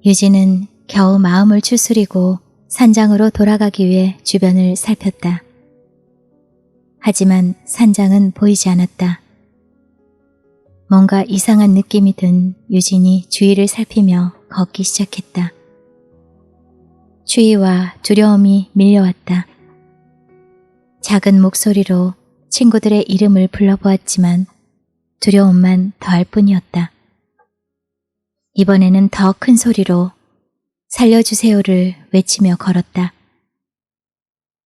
유진은 겨우 마음을 추스리고 산장으로 돌아가기 위해 주변을 살폈다. 하지만 산장은 보이지 않았다. 뭔가 이상한 느낌이 든 유진이 주위를 살피며 걷기 시작했다. 추위와 두려움이 밀려왔다. 작은 목소리로 친구들의 이름을 불러보았지만 두려움만 더할 뿐이었다. 이번에는 더 큰 소리로 살려주세요를 외치며 걸었다.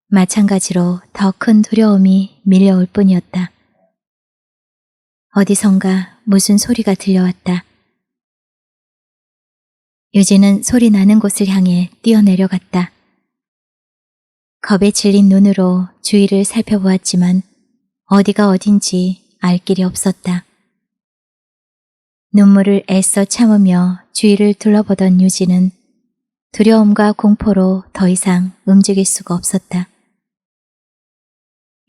마찬가지로 더 큰 두려움이 밀려올 뿐이었다. 어디선가 무슨 소리가 들려왔다. 유진은 소리 나는 곳을 향해 뛰어내려갔다. 겁에 질린 눈으로 주위를 살펴보았지만 어디가 어딘지 알 길이 없었다. 눈물을 애써 참으며 주위를 둘러보던 유진은 두려움과 공포로 더 이상 움직일 수가 없었다.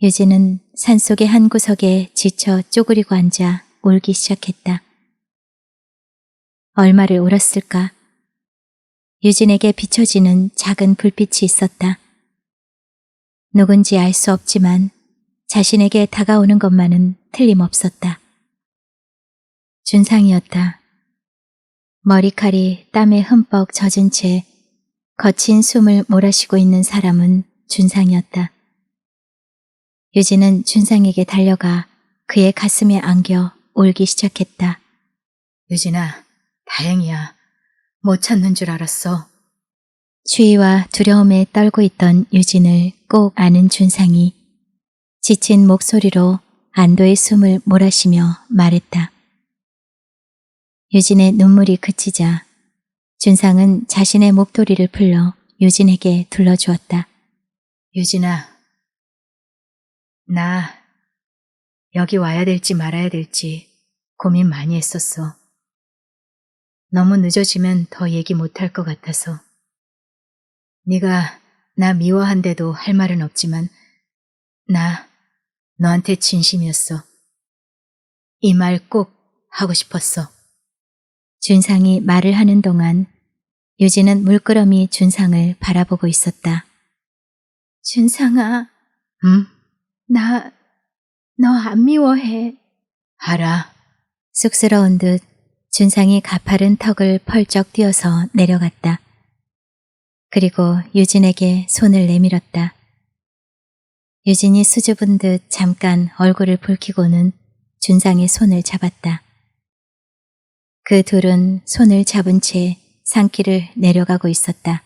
유진은 산속의 한 구석에 지쳐 쪼그리고 앉아 울기 시작했다. 얼마를 울었을까? 유진에게 비춰지는 작은 불빛이 있었다. 누군지 알 수 없지만 자신에게 다가오는 것만은 틀림없었다. 준상이었다. 머리칼이 땀에 흠뻑 젖은 채 거친 숨을 몰아쉬고 있는 사람은 준상이었다. 유진은 준상에게 달려가 그의 가슴에 안겨 울기 시작했다. 유진아, 다행이야. 못 찾는 줄 알았어. 추위와 두려움에 떨고 있던 유진을 꼭 아는 준상이 지친 목소리로 안도의 숨을 몰아쉬며 말했다. 유진의 눈물이 그치자 준상은 자신의 목도리를 풀러 유진에게 둘러주었다. 유진아, 나 여기 와야 될지 말아야 될지 고민 많이 했었어. 너무 늦어지면 더 얘기 못할 것 같아서. 네가 나 미워한데도 할 말은 없지만 나 너한테 진심이었어. 이 말 꼭 하고 싶었어. 준상이 말을 하는 동안 유진은 물끄러미 준상을 바라보고 있었다. 준상아, 응? 너 안 미워해. 알아. 쑥스러운 듯 준상이 가파른 턱을 펄쩍 뛰어서 내려갔다. 그리고 유진에게 손을 내밀었다. 유진이 수줍은 듯 잠깐 얼굴을 붉히고는 준상의 손을 잡았다. 그 둘은 손을 잡은 채 산길을 내려가고 있었다.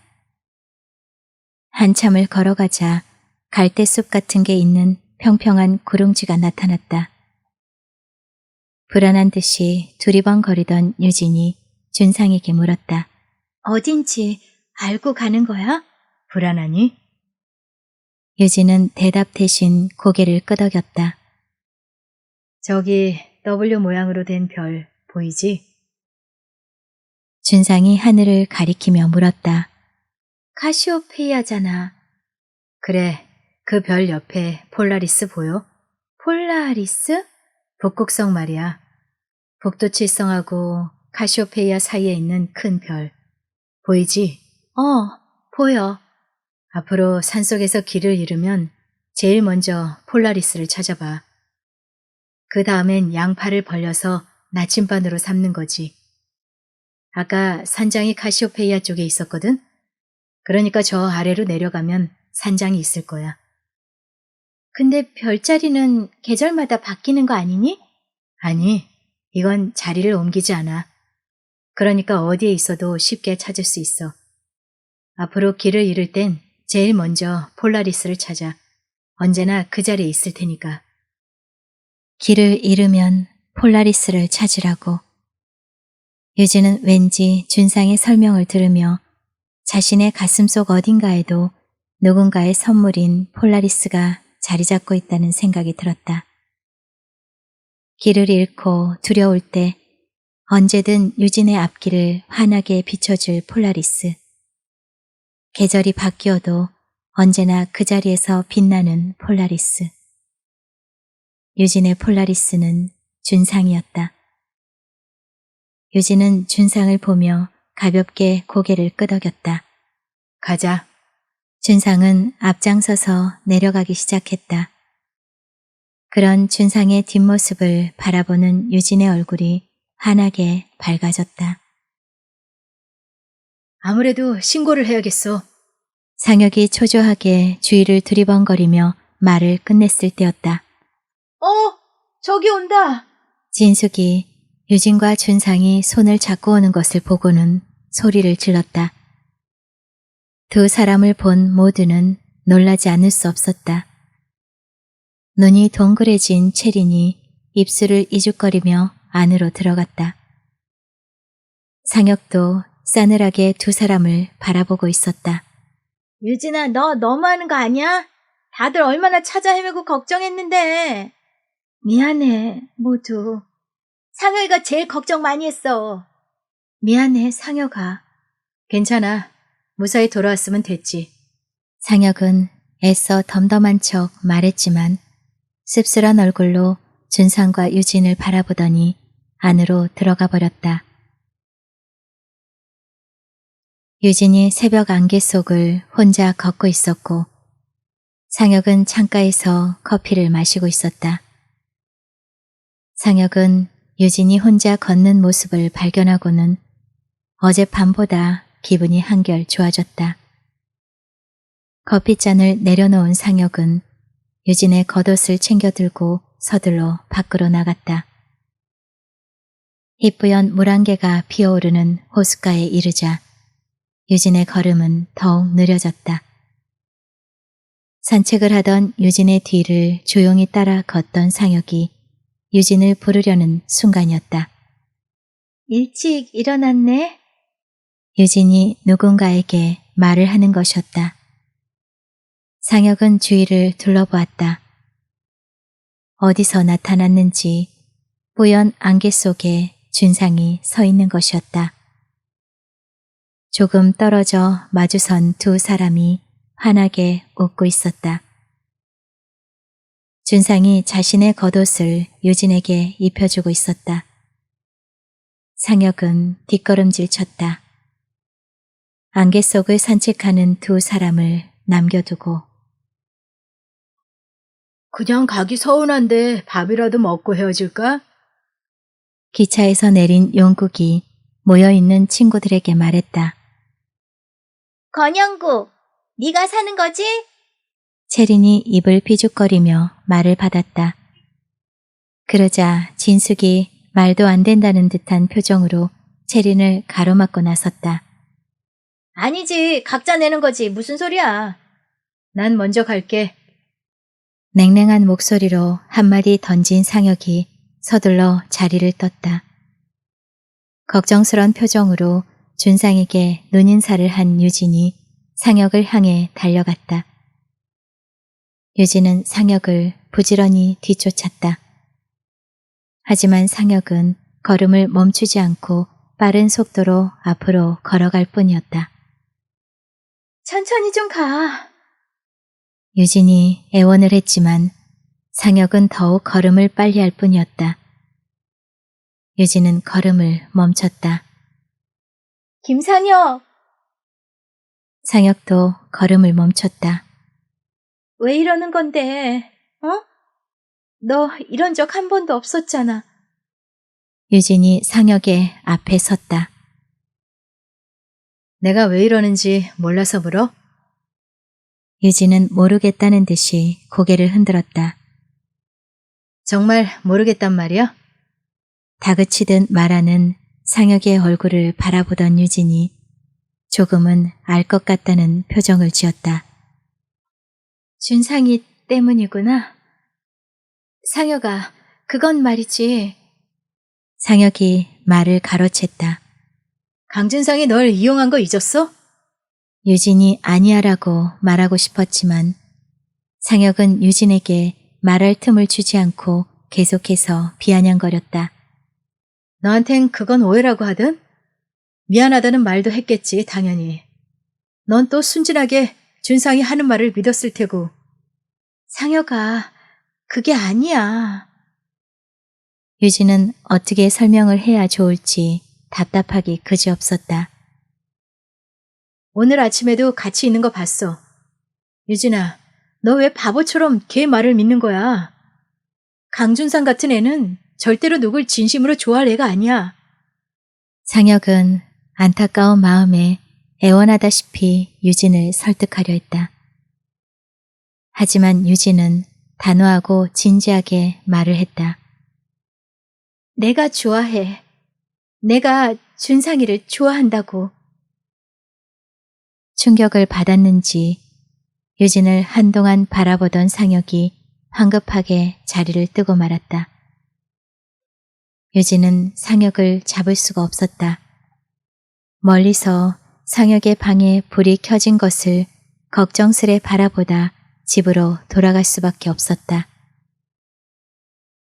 한참을 걸어가자 갈대숲 같은 게 있는 평평한 구릉지가 나타났다. 불안한 듯이 두리번거리던 유진이 준상에게 물었다. 어딘지 알고 가는 거야? 불안하니? 유진은 대답 대신 고개를 끄덕였다. 저기 W 모양으로 된 별 보이지? 준상이 하늘을 가리키며 물었다. 카시오페이아잖아. 그래, 그 별 옆에 폴라리스 보여? 폴라리스? 북극성 말이야. 북두칠성하고 카시오페이아 사이에 있는 큰 별. 보이지? 보여. 앞으로 산속에서 길을 잃으면 제일 먼저 폴라리스를 찾아봐. 그 다음엔 양팔을 벌려서 나침반으로 삼는 거지. 아까 산장이 카시오페이아 쪽에 있었거든? 그러니까 저 아래로 내려가면 산장이 있을 거야. 근데 별자리는 계절마다 바뀌는 거 아니니? 아니, 이건 자리를 옮기지 않아. 그러니까 어디에 있어도 쉽게 찾을 수 있어. 앞으로 길을 잃을 땐 제일 먼저 폴라리스를 찾아. 언제나 그 자리에 있을 테니까. 길을 잃으면 폴라리스를 찾으라고. 유진은 왠지 준상의 설명을 들으며 자신의 가슴속 어딘가에도 누군가의 선물인 폴라리스가 자리 잡고 있다는 생각이 들었다. 길을 잃고 두려울 때 언제든 유진의 앞길을 환하게 비춰줄 폴라리스. 계절이 바뀌어도 언제나 그 자리에서 빛나는 폴라리스. 유진의 폴라리스는 준상이었다. 유진은 준상을 보며 가볍게 고개를 끄덕였다. 가자. 준상은 앞장서서 내려가기 시작했다. 그런 준상의 뒷모습을 바라보는 유진의 얼굴이 환하게 밝아졌다. 아무래도 신고를 해야겠어. 상혁이 초조하게 주위를 두리번거리며 말을 끝냈을 때였다. 저기 온다. 진숙이 유진과 준상이 손을 잡고 오는 것을 보고는 소리를 질렀다. 두 사람을 본 모두는 놀라지 않을 수 없었다. 눈이 동그래진 채린이 입술을 이죽거리며 안으로 들어갔다. 상혁도 싸늘하게 두 사람을 바라보고 있었다. 유진아, 너 너무하는 거 아니야? 다들 얼마나 찾아 헤매고 걱정했는데. 미안해, 모두. 상혁이가 제일 걱정 많이 했어. 미안해, 상혁아. 괜찮아. 무사히 돌아왔으면 됐지. 상혁은 애써 덤덤한 척 말했지만 씁쓸한 얼굴로 준상과 유진을 바라보더니 안으로 들어가 버렸다. 유진이 새벽 안개 속을 혼자 걷고 있었고 상혁은 창가에서 커피를 마시고 있었다. 상혁은 유진이 혼자 걷는 모습을 발견하고는 어젯밤보다 기분이 한결 좋아졌다. 커피잔을 내려놓은 상혁은 유진의 겉옷을 챙겨들고 서둘러 밖으로 나갔다. 희뿌연 물안개가 피어오르는 호숫가에 이르자 유진의 걸음은 더욱 느려졌다. 산책을 하던 유진의 뒤를 조용히 따라 걷던 상혁이 유진을 부르려는 순간이었다. 일찍 일어났네? 유진이 누군가에게 말을 하는 것이었다. 상혁은 주위를 둘러보았다. 어디서 나타났는지 뿌연 안개 속에 준상이 서 있는 것이었다. 조금 떨어져 마주선 두 사람이 환하게 웃고 있었다. 준상이 자신의 겉옷을 유진에게 입혀주고 있었다. 상혁은 뒷걸음질 쳤다. 안개 속을 산책하는 두 사람을 남겨두고 그냥 가기 서운한데 밥이라도 먹고 헤어질까? 기차에서 내린 용국이 모여있는 친구들에게 말했다. 건영구, 네가 사는 거지? 채린이 입을 비죽거리며 말을 받았다. 그러자 진숙이 말도 안 된다는 듯한 표정으로 채린을 가로막고 나섰다. 아니지, 각자 내는 거지. 무슨 소리야. 난 먼저 갈게. 냉랭한 목소리로 한마디 던진 상혁이 서둘러 자리를 떴다. 걱정스런 표정으로 준상에게 눈인사를 한 유진이 상혁을 향해 달려갔다. 유진은 상혁을 부지런히 뒤쫓았다. 하지만 상혁은 걸음을 멈추지 않고 빠른 속도로 앞으로 걸어갈 뿐이었다. 천천히 좀 가. 유진이 애원을 했지만 상혁은 더욱 걸음을 빨리 할 뿐이었다. 유진은 걸음을 멈췄다. 김상혁, 상혁도 걸음을 멈췄다. 왜 이러는 건데? 너 이런 적 한 번도 없었잖아. 유진이 상혁의 앞에 섰다. 내가 왜 이러는지 몰라서 물어? 유진은 모르겠다는 듯이 고개를 흔들었다. 정말 모르겠단 말이야? 다그치듯 말하는 상혁의 얼굴을 바라보던 유진이 조금은 알 것 같다는 표정을 지었다. 준상이 때문이구나. 상혁아, 그건 말이지. 상혁이 말을 가로챘다. 강준상이 널 이용한 거 잊었어? 유진이 아니야라고 말하고 싶었지만 상혁은 유진에게 말할 틈을 주지 않고 계속해서 비아냥거렸다. 너한텐 그건 오해라고 하든? 미안하다는 말도 했겠지, 당연히. 넌 또 순진하게 준상이 하는 말을 믿었을 테고. 상혁아, 그게 아니야. 유진은 어떻게 설명을 해야 좋을지 답답하기 그지없었다. 오늘 아침에도 같이 있는 거 봤어. 유진아, 너 왜 바보처럼 걔 말을 믿는 거야? 강준상 같은 애는 절대로 누굴 진심으로 좋아할 애가 아니야. 상혁은 안타까운 마음에 애원하다시피 유진을 설득하려 했다. 하지만 유진은 단호하고 진지하게 말을 했다. 내가 좋아해. 내가 준상이를 좋아한다고. 충격을 받았는지 유진을 한동안 바라보던 상혁이 황급하게 자리를 뜨고 말았다. 유진은 상혁을 잡을 수가 없었다. 멀리서 상혁의 방에 불이 켜진 것을 걱정스레 바라보다 집으로 돌아갈 수밖에 없었다.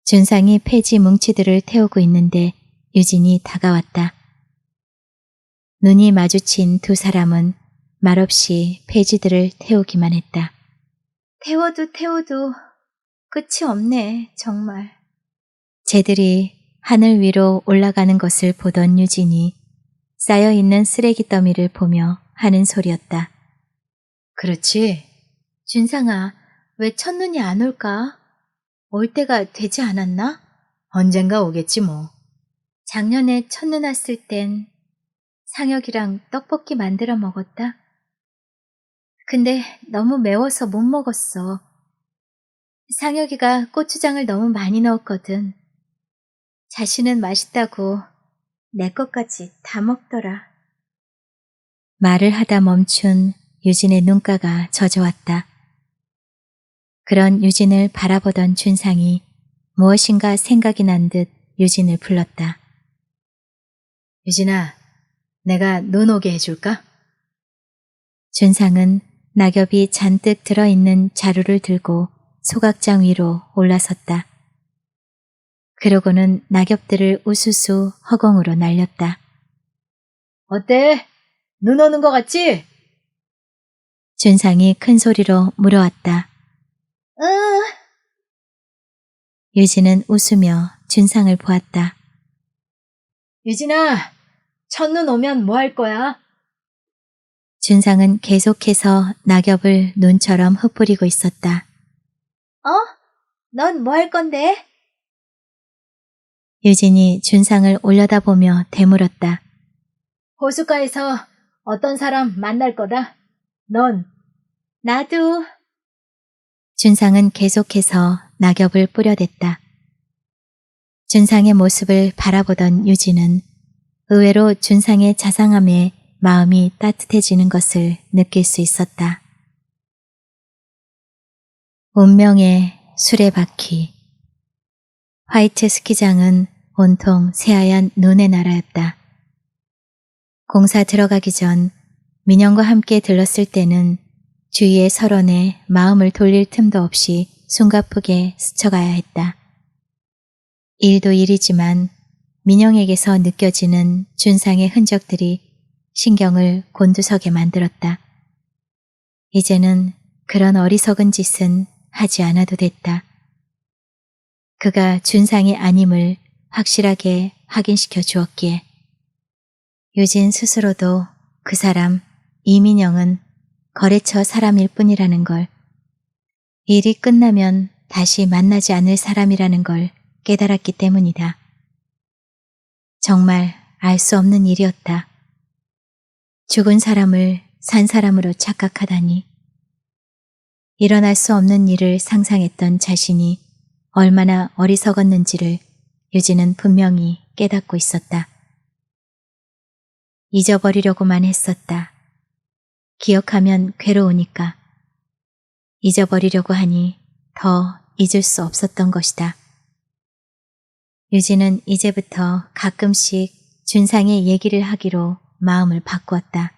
준상이 폐지 뭉치들을 태우고 있는데 유진이 다가왔다. 눈이 마주친 두 사람은 말없이 폐지들을 태우기만 했다. 태워도 끝이 없네, 정말. 쟤들이 하늘 위로 올라가는 것을 보던 유진이 쌓여있는 쓰레기 더미를 보며 하는 소리였다. 그렇지. 준상아, 왜 첫눈이 안 올까? 올 때가 되지 않았나? 언젠가 오겠지 뭐. 작년에 첫눈 왔을 땐 상혁이랑 떡볶이 만들어 먹었다. 근데 너무 매워서 못 먹었어. 상혁이가 고추장을 너무 많이 넣었거든. 자신은 맛있다고 내 것까지 다 먹더라. 말을 하다 멈춘 유진의 눈가가 젖어왔다. 그런 유진을 바라보던 준상이 무엇인가 생각이 난 듯 유진을 불렀다. 유진아, 내가 눈 오게 해줄까? 준상은 낙엽이 잔뜩 들어있는 자루를 들고 소각장 위로 올라섰다. 그러고는 낙엽들을 우수수 허공으로 날렸다. 어때? 눈 오는 것 같지? 준상이 큰 소리로 물어왔다. 응. 유진은 웃으며 준상을 보았다. 유진아, 첫눈 오면 뭐 할 거야? 준상은 계속해서 낙엽을 눈처럼 흩뿌리고 있었다. 넌 뭐 할 건데? 유진이 준상을 올려다보며 되물었다. 호숫가에서 어떤 사람 만날 거다. 넌. 나도. 준상은 계속해서 낙엽을 뿌려댔다. 준상의 모습을 바라보던 유진은 의외로 준상의 자상함에 마음이 따뜻해지는 것을 느낄 수 있었다. 운명의 수레바퀴. 화이트 스키장은 온통 새하얀 눈의 나라였다. 공사 들어가기 전 민영과 함께 들렀을 때는 주위의 설원에 마음을 돌릴 틈도 없이 숨가쁘게 스쳐가야 했다. 일도 일이지만 민영에게서 느껴지는 준상의 흔적들이 신경을 곤두서게 만들었다. 이제는 그런 어리석은 짓은 하지 않아도 됐다. 그가 준상이 아님을 확실하게 확인시켜 주었기에 유진 스스로도 그 사람 이민영은 거래처 사람일 뿐이라는 걸, 일이 끝나면 다시 만나지 않을 사람이라는 걸 깨달았기 때문이다. 정말 알 수 없는 일이었다. 죽은 사람을 산 사람으로 착각하다니. 일어날 수 없는 일을 상상했던 자신이 얼마나 어리석었는지를 유진은 분명히 깨닫고 있었다. 잊어버리려고만 했었다. 기억하면 괴로우니까. 잊어버리려고 하니 더 잊을 수 없었던 것이다. 유진은 이제부터 가끔씩 준상의 얘기를 하기로 마음을 바꾸었다.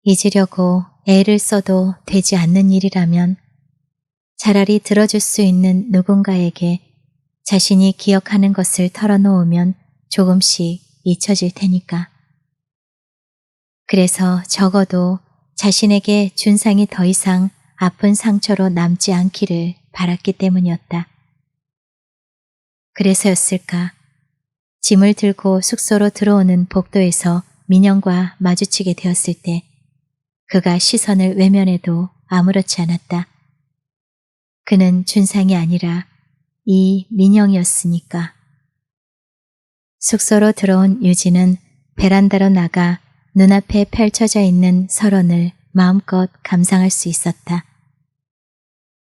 잊으려고 애를 써도 되지 않는 일이라면 차라리 들어줄 수 있는 누군가에게 자신이 기억하는 것을 털어놓으면 조금씩 잊혀질 테니까. 그래서 적어도 자신에게 준상이 더 이상 아픈 상처로 남지 않기를 바랐기 때문이었다. 그래서였을까? 짐을 들고 숙소로 들어오는 복도에서 민영과 마주치게 되었을 때 그가 시선을 외면해도 아무렇지 않았다. 그는 준상이 아니라 이 민영이었으니까. 숙소로 들어온 유진은 베란다로 나가 눈앞에 펼쳐져 있는 설원을 마음껏 감상할 수 있었다.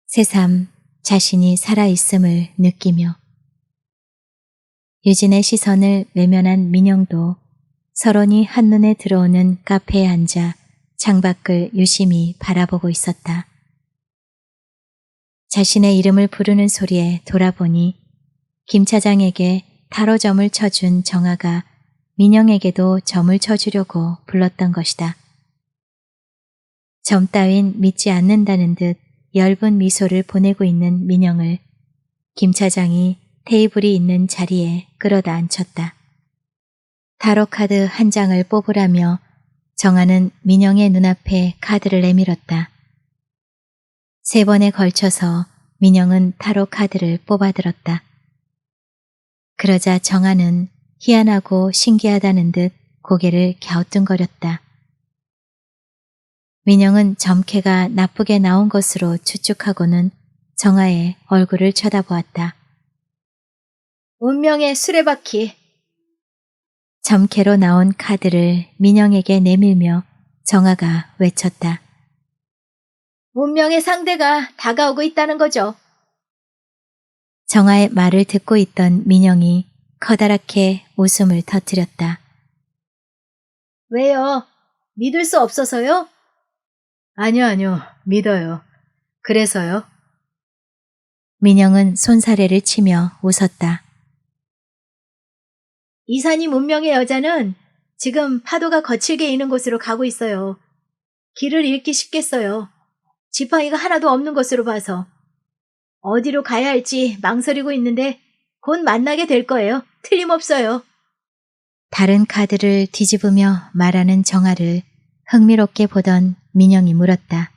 새삼 자신이 살아있음을 느끼며. 유진의 시선을 외면한 민영도 설원이 한눈에 들어오는 카페에 앉아 창밖을 유심히 바라보고 있었다. 자신의 이름을 부르는 소리에 돌아보니 김 차장에게 타로점을 쳐준 정아가 민영에게도 점을 쳐주려고 불렀던 것이다. 점 따윈 믿지 않는다는 듯 엷은 미소를 보내고 있는 민영을 김 차장이 테이블이 있는 자리에 끌어다 앉혔다. 타로 카드 한 장을 뽑으라며 정아는 민영의 눈앞에 카드를 내밀었다. 3번에 걸쳐서 민영은 타로 카드를 뽑아들었다. 그러자 정아는 희한하고 신기하다는 듯 고개를 갸우뚱거렸다. 민영은 점괘가 나쁘게 나온 것으로 추측하고는 정아의 얼굴을 쳐다보았다. 운명의 수레바퀴. 점괘로 나온 카드를 민영에게 내밀며 정아가 외쳤다. 운명의 상대가 다가오고 있다는 거죠. 정아의 말을 듣고 있던 민영이 커다랗게 웃음을 터뜨렸다. 왜요? 믿을 수 없어서요? 아니요. 믿어요. 그래서요? 민영은 손사래를 치며 웃었다. 이사님 운명의 여자는 지금 파도가 거칠게 이는 곳으로 가고 있어요. 길을 잃기 쉽겠어요. 지팡이가 하나도 없는 것으로 봐서. 어디로 가야 할지 망설이고 있는데 곧 만나게 될 거예요. 틀림없어요. 다른 카드를 뒤집으며 말하는 정아를 흥미롭게 보던 민영이 물었다.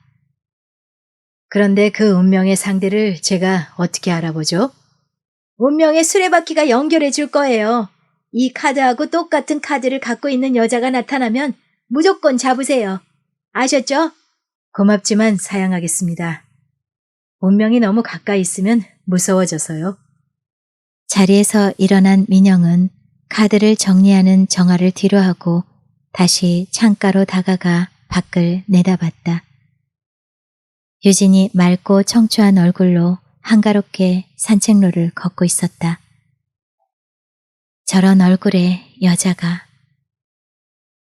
그런데 그 운명의 상대를 제가 어떻게 알아보죠? 운명의 수레바퀴가 연결해 줄 거예요. 이 카드하고 똑같은 카드를 갖고 있는 여자가 나타나면 무조건 잡으세요. 아셨죠? 고맙지만 사양하겠습니다. 운명이 너무 가까이 있으면 무서워져서요. 자리에서 일어난 민영은 카드를 정리하는 정아를 뒤로하고 다시 창가로 다가가 밖을 내다봤다. 유진이 맑고 청초한 얼굴로 한가롭게 산책로를 걷고 있었다. 저런 얼굴의 여자가.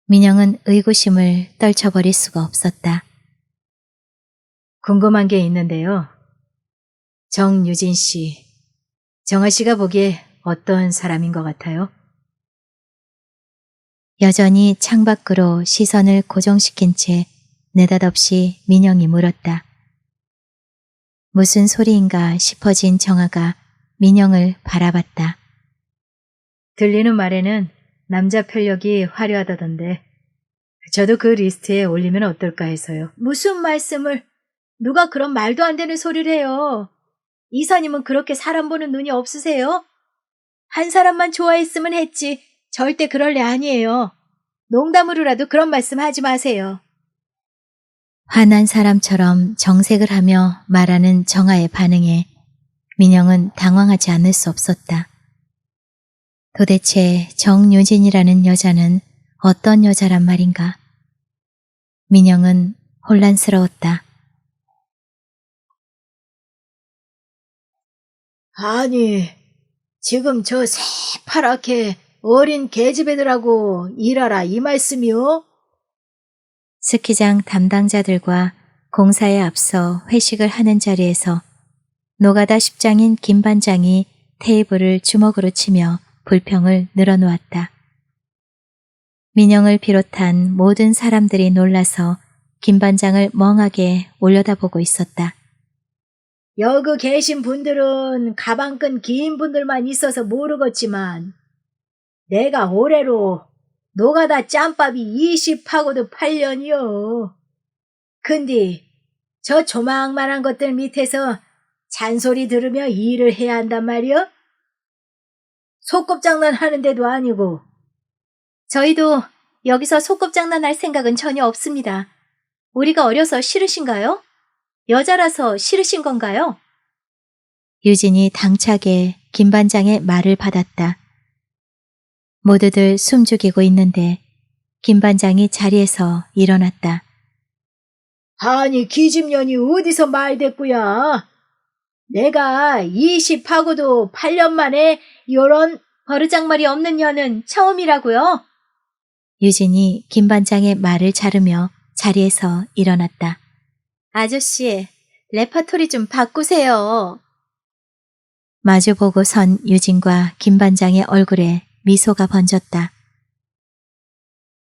민영은 의구심을 떨쳐버릴 수가 없었다. 궁금한 게 있는데요. 정유진 씨, 정아 씨가 보기에 어떤 사람인 것 같아요? 여전히 창밖으로 시선을 고정시킨 채 느닷없이 민영이 물었다. 무슨 소리인가 싶어진 정아가 민영을 바라봤다. 들리는 말에는 남자 편력이 화려하다던데 저도 그 리스트에 올리면 어떨까 해서요. 무슨 말씀을? 누가 그런 말도 안 되는 소리를 해요. 이사님은 그렇게 사람 보는 눈이 없으세요? 한 사람만 좋아했으면 했지 절대 그럴 애 아니에요. 농담으로라도 그런 말씀 하지 마세요. 화난 사람처럼 정색을 하며 말하는 정아의 반응에 민영은 당황하지 않을 수 없었다. 도대체 정유진이라는 여자는 어떤 여자란 말인가? 민영은 혼란스러웠다. 아니, 지금 저 새파랗게 어린 계집애들하고 일하라 이 말씀이요? 스키장 담당자들과 공사에 앞서 회식을 하는 자리에서 노가다 십장인 김 반장이 테이블을 주먹으로 치며 불평을 늘어놓았다. 민영을 비롯한 모든 사람들이 놀라서 김 반장을 멍하게 올려다보고 있었다. 여기 계신 분들은 가방끈 긴 분들만 있어서 모르겠지만 내가 올해로 노가다 짬밥이 20하고도 8년이요. 근데 저 조망만한 것들 밑에서 잔소리 들으며 일을 해야 한단 말이여? 소꿉장난 하는데도 아니고. 저희도 여기서 소꿉장난 할 생각은 전혀 없습니다. 우리가 어려서 싫으신가요? 여자라서 싫으신 건가요? 유진이 당차게 김 반장의 말을 받았다. 모두들 숨죽이고 있는데 김 반장이 자리에서 일어났다. 아니 기집년이 어디서 말댔구야. 내가 20하고도 8년 만에 요런 버르장머리 없는 년은 처음이라고요? 유진이 김 반장의 말을 자르며 자리에서 일어났다. 아저씨, 레파토리 좀 바꾸세요. 마주보고 선 유진과 김 반장의 얼굴에 미소가 번졌다.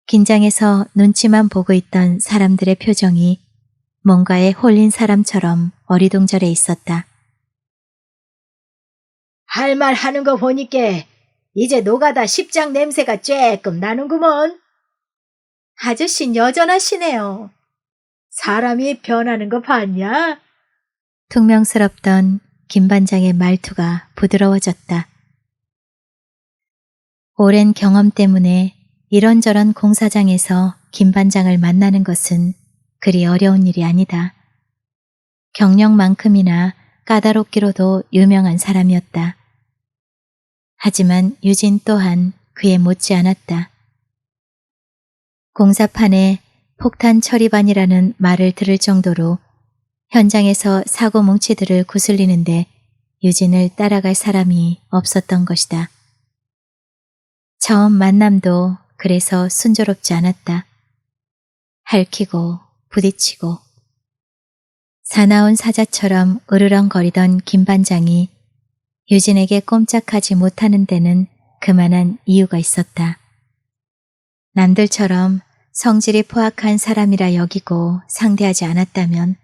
긴장해서 눈치만 보고 있던 사람들의 표정이 뭔가에 홀린 사람처럼 어리둥절해 있었다. 할 말 하는 거 보니까 이제 노가다 십장 냄새가 쬐끔 나는구먼. 아저씨는 여전하시네요. 사람이 변하는 거 봤냐? 퉁명스럽던 김 반장의 말투가 부드러워졌다. 오랜 경험 때문에 이런저런 공사장에서 김 반장을 만나는 것은 그리 어려운 일이 아니다. 경력만큼이나 까다롭기로도 유명한 사람이었다. 하지만 유진 또한 그에 못지 않았다. 공사판에 폭탄 처리반이라는 말을 들을 정도로 현장에서 사고 뭉치들을 구슬리는데 유진을 따라갈 사람이 없었던 것이다. 처음 만남도 그래서 순조롭지 않았다. 핥히고 부딪히고 사나운 사자처럼 으르렁거리던 김 반장이 유진에게 꼼짝하지 못하는 데는 그만한 이유가 있었다. 남들처럼 성질이 포악한 사람이라 여기고 상대하지 않았다면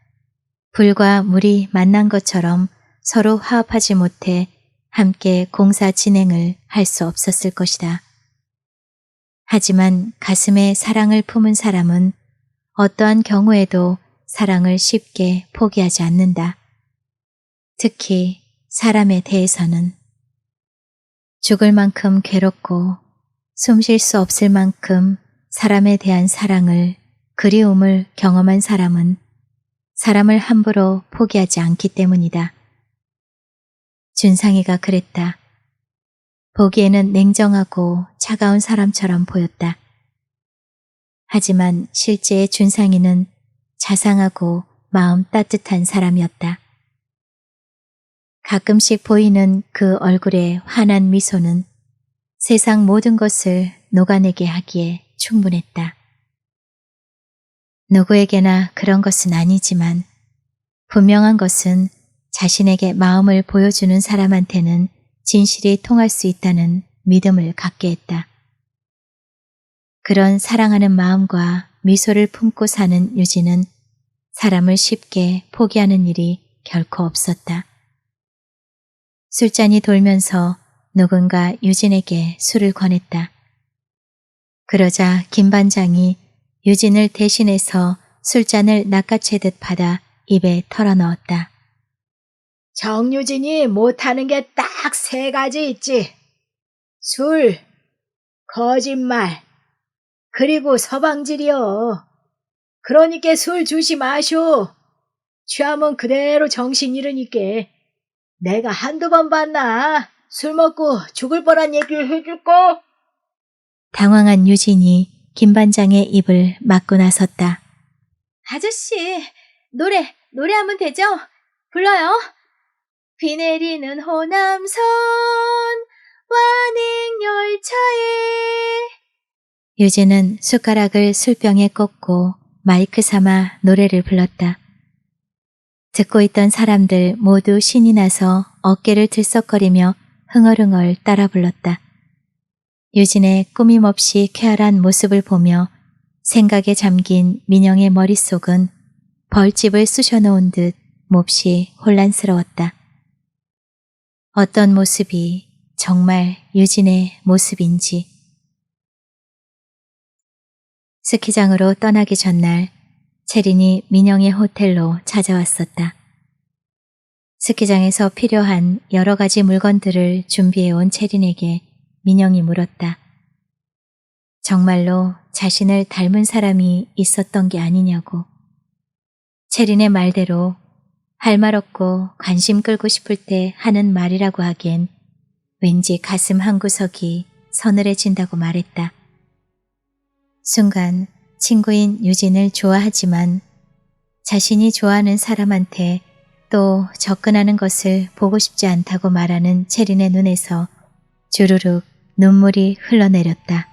불과 물이 만난 것처럼 서로 화합하지 못해 함께 공사 진행을 할 수 없었을 것이다. 하지만 가슴에 사랑을 품은 사람은 어떠한 경우에도 사랑을 쉽게 포기하지 않는다. 특히 사람에 대해서는 죽을 만큼 괴롭고 숨 쉴 수 없을 만큼 사람에 대한 사랑을, 그리움을 경험한 사람은 사람을 함부로 포기하지 않기 때문이다. 준상이가 그랬다. 보기에는 냉정하고 차가운 사람처럼 보였다. 하지만 실제의 준상이는 자상하고 마음 따뜻한 사람이었다. 가끔씩 보이는 그 얼굴의 환한 미소는 세상 모든 것을 녹아내게 하기에 충분했다. 누구에게나 그런 것은 아니지만 분명한 것은 자신에게 마음을 보여주는 사람한테는 진실이 통할 수 있다는 믿음을 갖게 했다. 그런 사랑하는 마음과 미소를 품고 사는 유진은 사람을 쉽게 포기하는 일이 결코 없었다. 술잔이 돌면서 누군가 유진에게 술을 권했다. 그러자 김 반장이 유진을 대신해서 술잔을 낚아채듯 받아 입에 털어넣었다. 정유진이 못하는 게 딱 3가지 있지. 술, 거짓말, 그리고 서방질이요. 그러니까 술 주시 마쇼. 취하면 그대로 정신 잃으니까. 내가 한두 번 봤나? 술 먹고 죽을 뻔한 얘기를 해줄까? 당황한 유진이 김 반장의 입을 막고 나섰다. 아저씨, 노래하면 되죠? 불러요. 비 내리는 호남선 완행열차에. 유진은 숟가락을 술병에 꽂고 마이크 삼아 노래를 불렀다. 듣고 있던 사람들 모두 신이 나서 어깨를 들썩거리며 흥얼흥얼 따라 불렀다. 유진의 꾸밈없이 쾌활한 모습을 보며 생각에 잠긴 민영의 머릿속은 벌집을 쑤셔놓은 듯 몹시 혼란스러웠다. 어떤 모습이 정말 유진의 모습인지. 스키장으로 떠나기 전날 채린이 민영의 호텔로 찾아왔었다. 스키장에서 필요한 여러 가지 물건들을 준비해온 채린에게 민영이 물었다. 정말로 자신을 닮은 사람이 있었던 게 아니냐고. 채린의 말대로 할 말 없고 관심 끌고 싶을 때 하는 말이라고 하기엔 왠지 가슴 한구석이 서늘해진다고 말했다. 순간 친구인 유진을 좋아하지만 자신이 좋아하는 사람한테 또 접근하는 것을 보고 싶지 않다고 말하는 채린의 눈에서 주르륵 눈물이 흘러내렸다.